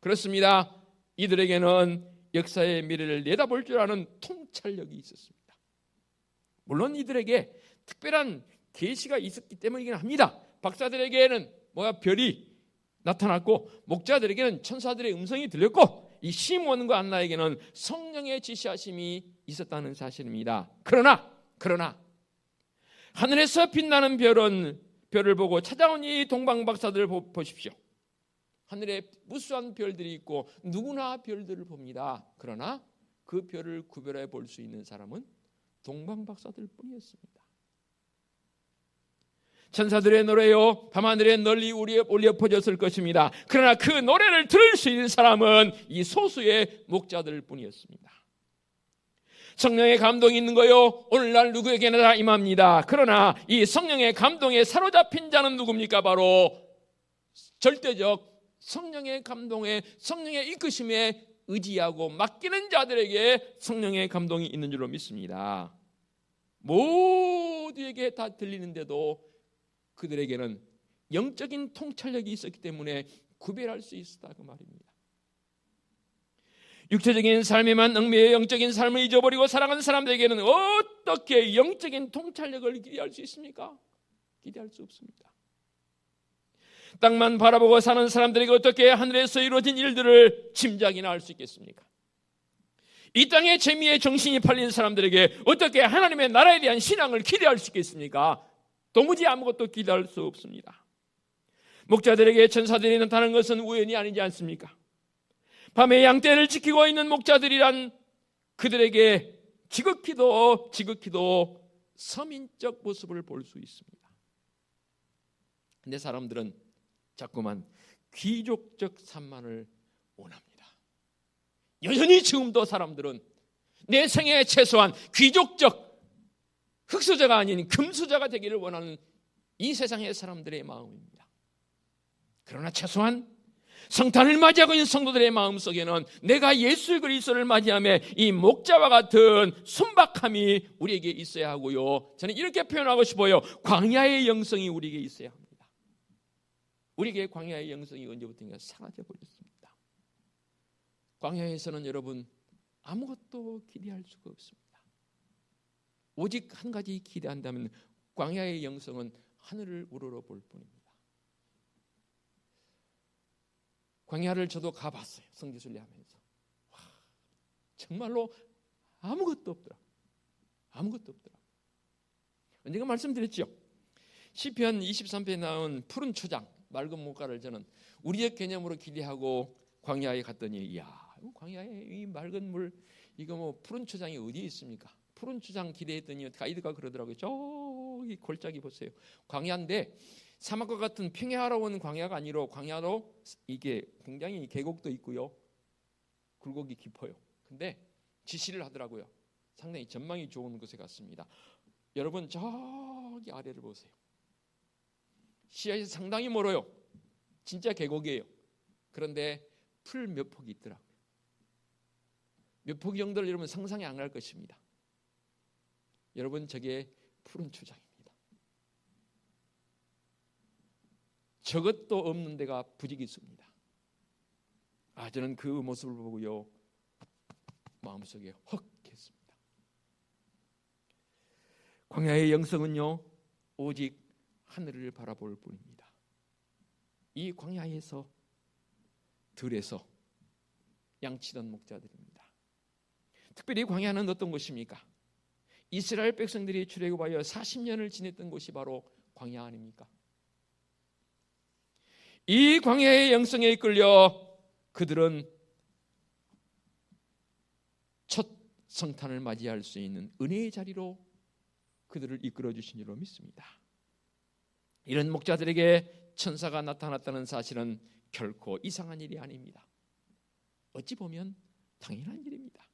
그렇습니다. 이들에게는 역사의 미래를 내다볼 줄 아는 통찰력이 있었습니다. 물론 이들에게 특별한 계시가 있었기 때문이긴 합니다. 박사들에게는 별이 나타났고 목자들에게는 천사들의 음성이 들렸고 이 시몬과 안나에게는 성령의 지시하심이 있었다는 사실입니다. 그러나 하늘에서 빛나는 별을 보고 찾아온 이 동방 박사들을 보십시오. 하늘에 무수한 별들이 있고 누구나 별들을 봅니다. 그러나 그 별을 구별해 볼 수 있는 사람은 동방 박사들 뿐이었습니다. 천사들의 노래요 밤하늘에 널리 울려 퍼졌을 것입니다. 그러나 그 노래를 들을 수 있는 사람은 이 소수의 목자들 뿐이었습니다. 성령의 감동이 있는 거요 오늘날 누구에게나 다 임합니다. 그러나 이 성령의 감동에 사로잡힌 자는 누굽니까? 바로 절대적 성령의 감동에, 성령의 이끄심에 의지하고 맡기는 자들에게 성령의 감동이 있는 줄로 믿습니다. 모두에게 다 들리는데도 그들에게는 영적인 통찰력이 있었기 때문에 구별할 수 있었다 그 말입니다. 육체적인 삶에만 얽매여 영적인 삶을 잊어버리고 살아가는 사람들에게는 어떻게 영적인 통찰력을 기대할 수 있습니까? 기대할 수 없습니다. 땅만 바라보고 사는 사람들에게 어떻게 하늘에서 이루어진 일들을 짐작이나 할 수 있겠습니까? 이 땅의 재미에 정신이 팔린 사람들에게 어떻게 하나님의 나라에 대한 신앙을 기대할 수 있겠습니까? 도무지 아무것도 기대할 수 없습니다. 목자들에게 천사들이 나타나는 것은 우연이 아니지 않습니까? 밤에 양떼를 지키고 있는 목자들이란 그들에게 지극히도 서민적 모습을 볼 수 있습니다. 근데 사람들은 자꾸만 귀족적 산만을 원합니다. 여전히 지금도 사람들은 내 생에 최소한 귀족적 흑수저가 아닌 금수저가 되기를 원하는 이 세상의 사람들의 마음입니다. 그러나 최소한 성탄을 맞이하고 있는 성도들의 마음속에는 내가 예수 그리스도를 맞이하며 이 목자와 같은 순박함이 우리에게 있어야 하고요. 저는 이렇게 표현하고 싶어요. 광야의 영성이 우리에게 있어야 합니다. 우리에게 광야의 영성이 언제부터인가 사라져버렸습니다. 광야에서는 여러분 아무것도 기대할 수가 없습니다. 오직 한 가지 기대한다면 광야의 영성은 하늘을 우러러 볼 뿐입니다. 광야를 저도 가봤어요. 성지순례 하면서. 정말로 아무것도 없더라. 언젠가 말씀드렸죠. 시편 23편에 나온 푸른 초장, 맑은 목가를 저는 우리의 개념으로 기대하고 광야에 갔더니 이야, 광야에 이 맑은 물, 이거 푸른 초장이 어디에 있습니까? 푸른 초장 기대했더니 가이드가 그러더라고요. 저기 골짜기 보세요. 광야인데 사막과 같은 평야로운 광야가 아니라 광야로 이게 굉장히 계곡도 있고요. 굴곡이 깊어요. 근데 지시를 하더라고요. 상당히 전망이 좋은 곳에 갔습니다. 여러분 저기 아래를 보세요. 시야에서 상당히 멀어요. 진짜 계곡이에요. 그런데 풀 몇 폭이 있더라고요. 몇 폭 정도를 여러분 상상이 안 갈 것입니다. 여러분 저게 푸른 초장입니다. 저것도 없는 데가 부지기수입니다. 저는 그 모습을 보고요 마음속에 헉 했습니다. 광야의 영성은요 오직 하늘을 바라볼 뿐입니다. 이 광야에서 들에서 양치던 목자들입니다. 특별히 광야는 어떤 곳입니까? 이스라엘 백성들이 출애굽하여 40년을 지냈던 곳이 바로 광야 아닙니까? 이 광야의 영성에 이끌려 그들은 첫 성탄을 맞이할 수 있는 은혜의 자리로 그들을 이끌어 주신 줄로 믿습니다. 이런 목자들에게 천사가 나타났다는 사실은 결코 이상한 일이 아닙니다. 어찌 보면 당연한 일입니다.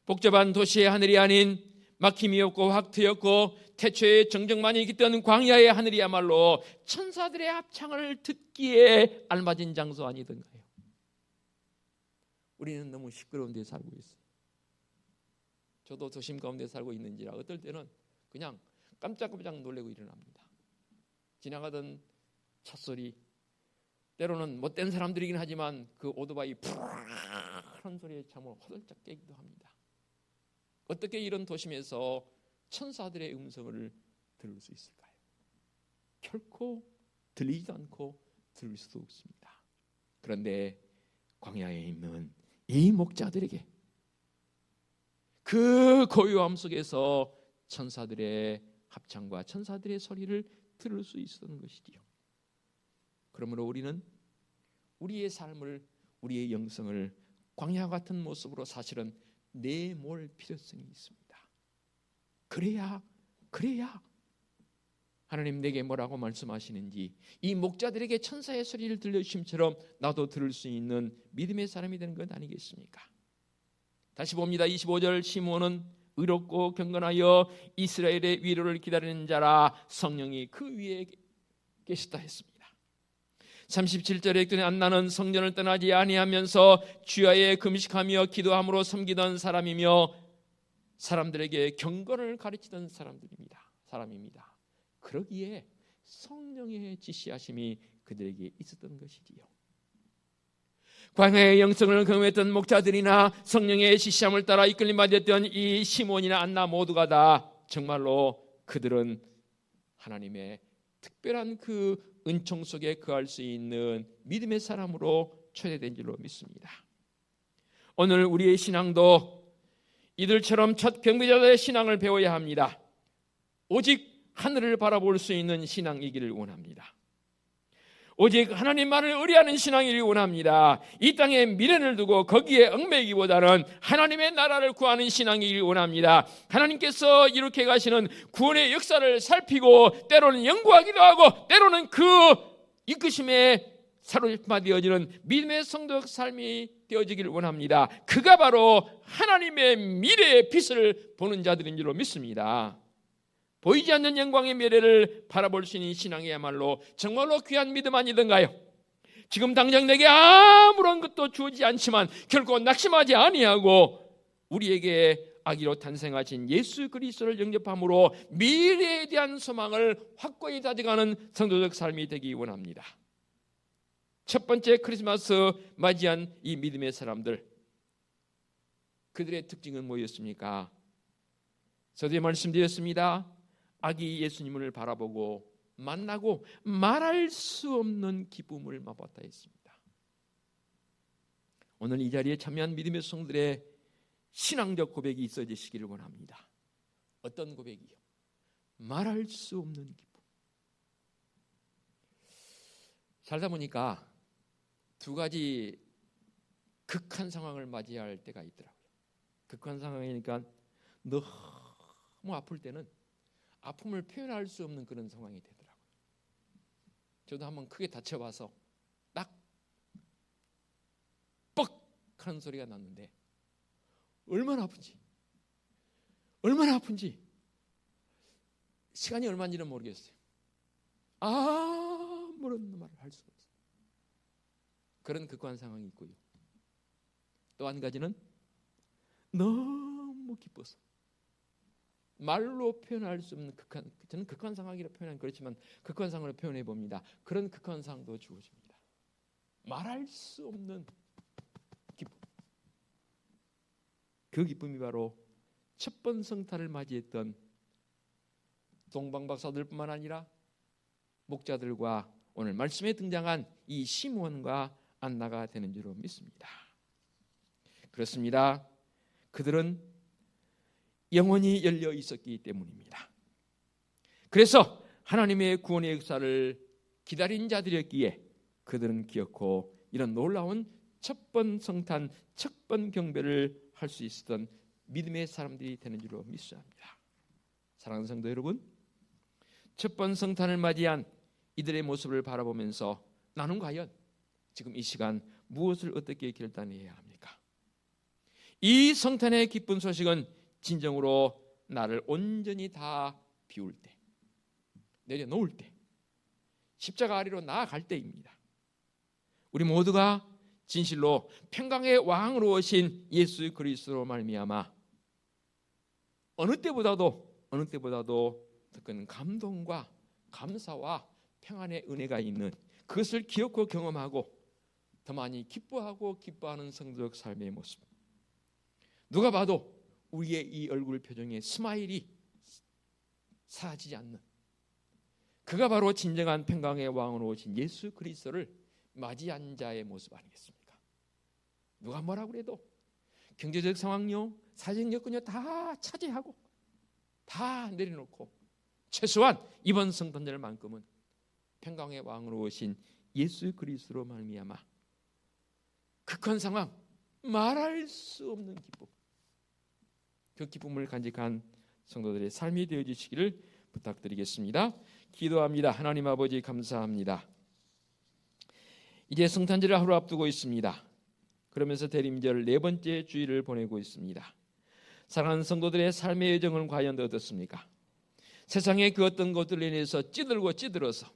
복잡한 도시의 하늘이 아닌 막힘이 없고 확 트였고 태초에 정적만이 깃던 광야의 하늘이야말로 천사들의 합창을 듣기에 알맞은 장소 아니던가요? 우리는 너무 시끄러운 데 살고 있어요. 저도 도심 가운데 살고 있는지라 어떨 때는 그냥 깜짝깜짝 놀래고 일어납니다. 지나가던 찻소리, 때로는 못된 사람들이긴 하지만 그 오토바이 푸르르 소리에 잠을 허들짝 깨기도 합니다. 어떻게 이런 도심에서 천사들의 음성을 들을 수 있을까요? 결코 들리지도 않고 들을 수도 없습니다. 그런데 광야에 있는 이 목자들에게 그 고요함 속에서 천사들의 합창과 천사들의 소리를 들을 수 있었던 것이지요. 그러므로 우리는 우리의 삶을, 우리의 영성을 광야 같은 모습으로 사실은 내몰 필요성이 있습니다. 그래야 하나님 내게 뭐라고 말씀하시는지 이 목자들에게 천사의 소리를 들려주심처럼 나도 들을 수 있는 믿음의 사람이 되는 것 아니겠습니까? 다시 봅니다. 25절 시므온은 의롭고 경건하여 이스라엘의 위로를 기다리는 자라 성령이 그 위에 계시다 했습니다. 37절에 그는 안나는 성전을 떠나지 아니하면서 주야에 금식하며 기도함으로 섬기던 사람이며 사람들에게 경건을 가르치던 사람입니다. 그러기에 성령의 지시하심이 그들에게 있었던 것이지요. 광야의 영성을 경험했던 목자들이나 성령의 지시함을 따라 이끌림 받았던 이 시몬이나 안나 모두가 다 정말로 그들은 하나님의 특별한 그 은총 속에 거할 수 있는 믿음의 사람으로 초대된 줄로 믿습니다. 오늘 우리의 신앙도 이들처럼 첫 경배자들의 신앙을 배워야 합니다. 오직 하늘을 바라볼 수 있는 신앙이기를 원합니다. 오직 하나님만을 의뢰하는 신앙이길 원합니다. 이 땅에 미련을 두고 거기에 얽매이기보다는 하나님의 나라를 구하는 신앙이길 원합니다. 하나님께서 이렇게 가시는 구원의 역사를 살피고 때로는 연구하기도 하고 때로는 그 이끄심에 사로잡아 되어지는 믿음의 성도적 삶이 되어지기를 원합니다. 그가 바로 하나님의 미래의 빛을 보는 자들인 줄로 믿습니다. 보이지 않는 영광의 미래를 바라볼 수 있는 신앙이야말로 정말로 귀한 믿음 아니던가요? 지금 당장 내게 아무런 것도 주어지지 않지만 결코 낙심하지 아니하고 우리에게 아기로 탄생하신 예수 그리스도를 영접함으로 미래에 대한 소망을 확고히 다져가는 성도적 삶이 되기 원합니다. 첫 번째 크리스마스 맞이한 이 믿음의 사람들, 그들의 특징은 뭐였습니까? 저도 말씀드렸습니다. 아기 예수님을 바라보고 만나고 말할 수 없는 기쁨을 맛봤다 했습니다. 오늘 이 자리에 참여한 믿음의 성도들의 신앙적 고백이 있어지시기를 원합니다. 어떤 고백이요? 말할 수 없는 기쁨. 살다 보니까 두 가지 극한 상황을 맞이할 때가 있더라고요. 극한 상황이니까 너무 아플 때는 아픔을 표현할 수 없는 그런 상황이 되더라고요. 저도 한번 크게 다쳐봐서 딱 뻑 하는 소리가 났는데 얼마나 아픈지 시간이 얼마인지는 모르겠어요. 아무런 말을 할 수가 없어요. 그런 극한 상황이 있고요. 또 한 가지는 너무 기뻐서 말로 표현할 수 없는 저는 극한 상황이라 표현하면 그렇지만 극한 상황으로 표현해 봅니다. 그런 극한 상황도 주어집니다. 말할 수 없는 기쁨. 그 기쁨이 바로 첫 번 성탄을 맞이했던 동방박사들뿐만 아니라 목자들과 오늘 말씀에 등장한 이 시므온과 안나가 되는 줄로 믿습니다. 그렇습니다. 그들은 영혼이 열려 있었기 때문입니다. 그래서 하나님의 구원의 역사를 기다린 자들이었기에 그들은 기억고 이런 놀라운 첫 번 성탄, 첫 번 경배를 할 수 있었던 믿음의 사람들이 되는 줄로 믿습니다. 사랑하는 성도 여러분, 첫 번 성탄을 맞이한 이들의 모습을 바라보면서 나는 과연 지금 이 시간 무엇을 어떻게 결단해야 합니까? 이 성탄의 기쁜 소식은 진정으로 나를 온전히 다 비울 때, 내려놓을 때, 십자가 아래로 나아갈 때입니다. 우리 모두가 진실로 평강의 왕으로 오신 예수 그리스도로 말미암아 어느 때보다도 더 큰 감동과 감사와 평안의 은혜가 있는, 그것을 기억하고 경험하고 더 많이 기뻐하는 성도적 삶의 모습. 누가 봐도 우리의 이 얼굴 표정에 스마일이 사라지지 않는, 그가 바로 진정한 평강의 왕으로 오신 예수 그리스도를 맞이한 자의 모습 아니겠습니까? 누가 뭐라고 그래도 경제적 상황요, 사회적 여건요 다 차지하고 다 내려놓고 최소한 이번 성탄절만큼은 평강의 왕으로 오신 예수 그리스도로 말미암아 극한 상황, 말할 수 없는 기쁨, 그 기쁨을 간직한 성도들의 삶이 되어주시기를 부탁드리겠습니다. 기도합니다. 하나님 아버지 감사합니다. 이제 성탄절을 하루 앞두고 있습니다. 그러면서 대림절 네 번째 주일을 보내고 있습니다. 사랑하는 성도들의 삶의 여정은 과연 어떻습니까? 세상의 그 어떤 것들로 인해서 찌들어서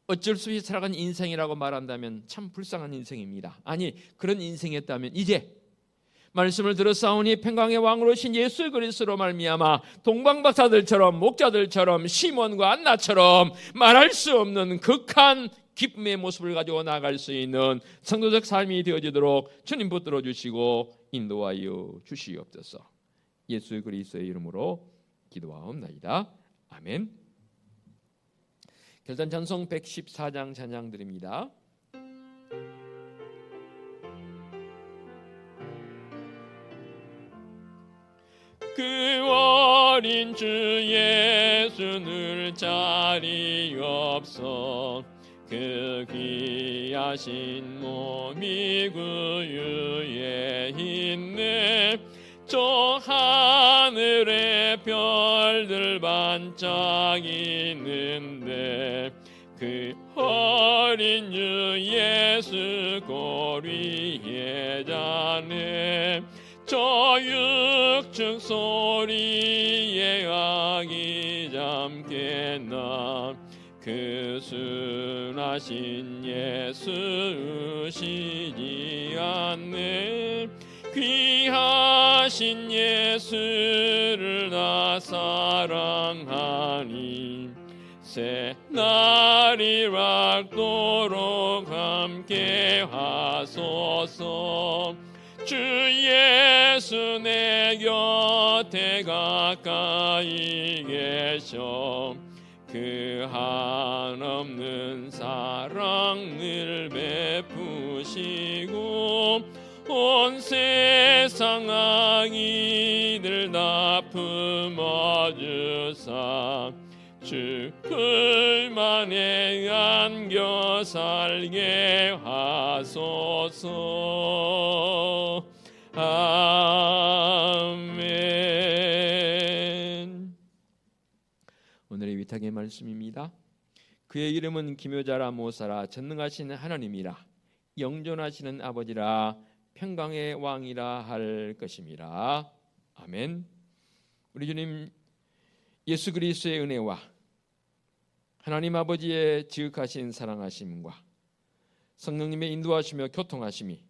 어쩔 수 없이 살아간 인생이라고 말한다면 참 불쌍한 인생입니다. 아니, 그런 인생이었다면 이제 말씀을 들었사오니 평강의 왕으로 오신 예수 그리스도로 말미암아 동방박사들처럼, 목자들처럼, 시몬과 안나처럼 말할 수 없는 극한 기쁨의 모습을 가지고 나아갈 수 있는 성도적 삶이 되어지도록 주님 붙들어 주시고 인도하여 주시옵소서. 예수 그리스도의 이름으로 기도하옵나이다. 아멘. 결단 찬송 114장 찬양 드립니다. 그 어린 주 예수 늘 자리 없어 그 귀하신 몸이 그 위에 있네. 저 하늘에 별들 반짝이는데 그 어린 주 예수 고리에 자네. 저 육축 소리에 악이 잠겠나 그 순하신 예수 우시지 않네. 귀하신 예수를 나 사랑하니 새 날이 락도록 함께 하소서. 주 예수 내 곁에 가까이 계셔 그 한없는 사랑을 베푸시고 온 세상 악인들 다 품어주사 주 불만에 안겨 살게 하소서. 아멘. 오늘의 위탁의 말씀입니다. 그의 이름은 기묘자라 모사라 전능하신 하나님이라 영존하시는 아버지라 평강의 왕이라 할 것임이라. 아멘. 우리 주님 예수 그리스도의 은혜와 하나님 아버지의 지극하신 사랑하심과 성령님의 인도하시며 교통하심이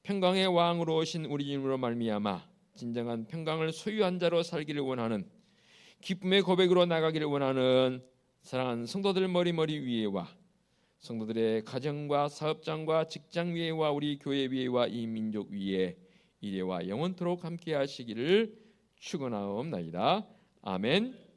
평강의 왕으로 오신 우리 주님으로 말미암아 진정한 평강을 소유한 자로 살기를 원하는, 기쁨의 고백으로 나가기를 원하는 사랑하는 성도들 머리 위에와 성도들의 가정과 사업장과 직장 위에와 우리 교회 위에와 이 민족 위에 이래와 영원토록 함께 하시기를 축원하옵나이다. 아멘.